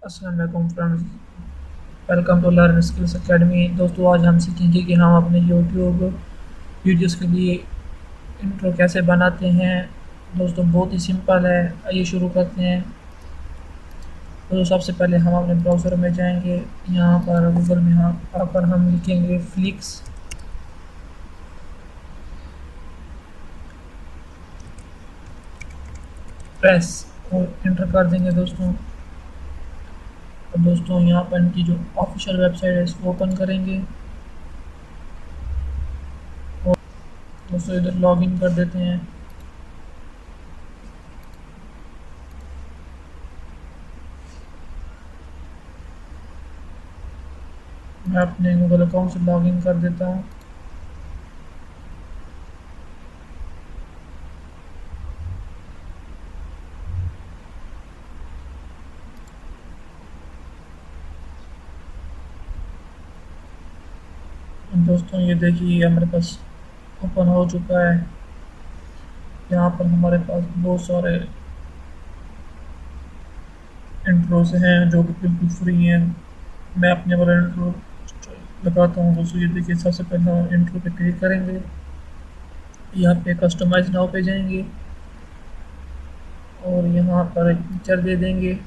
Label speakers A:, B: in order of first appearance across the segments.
A: अस्सलाम वालेकुम friends, welcome to Learn Skills Academy. दोस्तों, आज हम सीखेंगे कि हम अपने यूट्यूब वीडियोस के लिए इंट्रो कैसे बनाते हैं। दोस्तों, बहुत ही सिंपल है, आइए शुरू करते हैं। तो सबसे पहले हम अपने ब्राउज़र में जाएंगे। यहाँ पर गूगल में यहाँ आकर हम लिखेंगे फ्लिक्स प्रेस और इंटर कर देंगे दोस्तों। और दोस्तों, यहाँ पर इनकी जो ऑफिशियल वेबसाइट है इसको ओपन करेंगे और दोस्तों इधर लॉगिन कर देते हैं। मैं अपने गूगल अकाउंट से लॉगिन कर देता हूँ। दोस्तों, ये देखिए हमारे पास ओपन हो चुका है। यहाँ पर हमारे पास बहुत सारे इंट्रोस हैं जो कि बिल्कुल फ्री हैं। मैं अपने वाला इंट्रो लगाता हूँ। दोस्तों, ये देखिए सबसे पहले हम इंट्रो पे क्लिक करेंगे। यहाँ पे कस्टमाइज नाउ पे जाएंगे और यहाँ पर एक पिक्चर दे देंगे।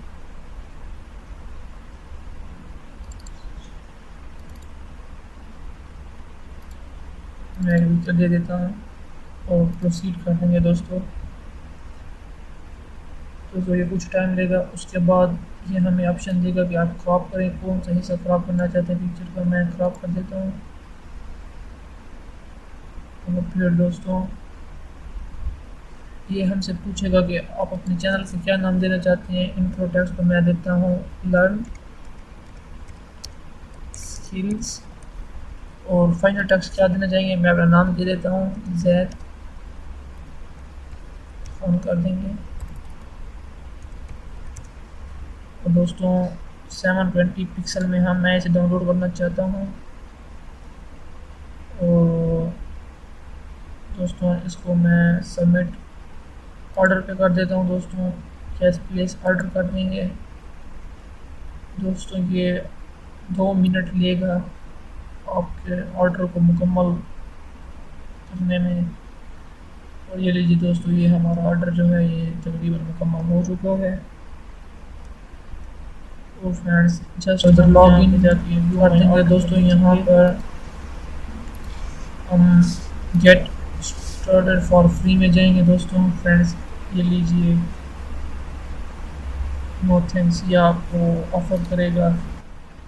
A: मैं एक पिक्चर दे देता हूँ और प्रोसीड कर देंगे दोस्तों। तो ये कुछ टाइम लेगा। उसके बाद ये हमें ऑप्शन देगा कि आप क्रॉप करें, कौन सा हिस्सा क्रॉप करना चाहते हैं पिक्चर का। मैं क्रॉप कर देता हूँ। तो फिर दोस्तों, ये हमसे पूछेगा कि आप अपने चैनल से क्या नाम देना चाहते हैं। इंट्रो टेक्स्ट को मैं देता हूँ लर्न स्किल्स और फाइनल टेक्स्ट क्या देना चाहेंगे, मैं अपना नाम दे देता हूँ जैद। ऑन कर देंगे। और दोस्तों, 720 पिक्सल में मैं इसे डाउनलोड करना चाहता हूँ। और दोस्तों, इसको मैं सबमिट ऑर्डर पे कर देता हूँ। दोस्तों, कैश प्लेस ऑर्डर कर देंगे। दोस्तों, ये 2 मिनट लेगा आपके ऑर्डर को मुकम्मल करने में। और ये लीजिए दोस्तों, ये हमारा ऑर्डर जो है ये तकरीबन मुकम्मल हो चुका है। तो फ्रेंड्स, जस्ट उधर लॉग इन जाके कर देंगे। दोस्तों, यहाँ पर हम गेट स्टार्टेड फॉर फ्री में जाएंगे। दोस्तों फ्रेंड्स, ये लीजिए, नो थैंक्स, ये आपको ऑफ़र करेगा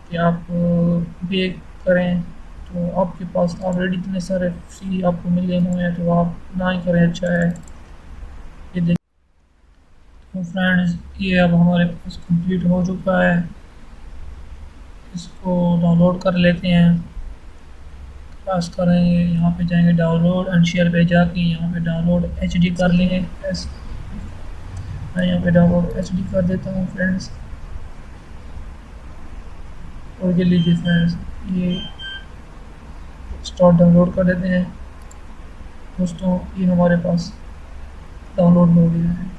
A: कि आप पे करें। तो आपके पास ऑलरेडी इतने सारे फ्री आपको मिले हुए हैं, तो आप ना ही करें, अच्छा है। ये देखिए तो फ्रेंड्स, ये अब हमारे पास कंप्लीट हो चुका है। इसको डाउनलोड कर लेते हैं। पास करेंगे, यहाँ पे जाएंगे डाउनलोड एंड शेयर पे जाके यहाँ पे डाउनलोड एचडी कर लेंगे। मैं यहाँ पे डाउनलोड एचडी कर देता हूँ फ्रेंड्स। और ये लीजिए फ्रेंड्स, ये स्टार्ट डाउनलोड कर देते हैं। दोस्तों, ये हमारे पास डाउनलोड हो गया है।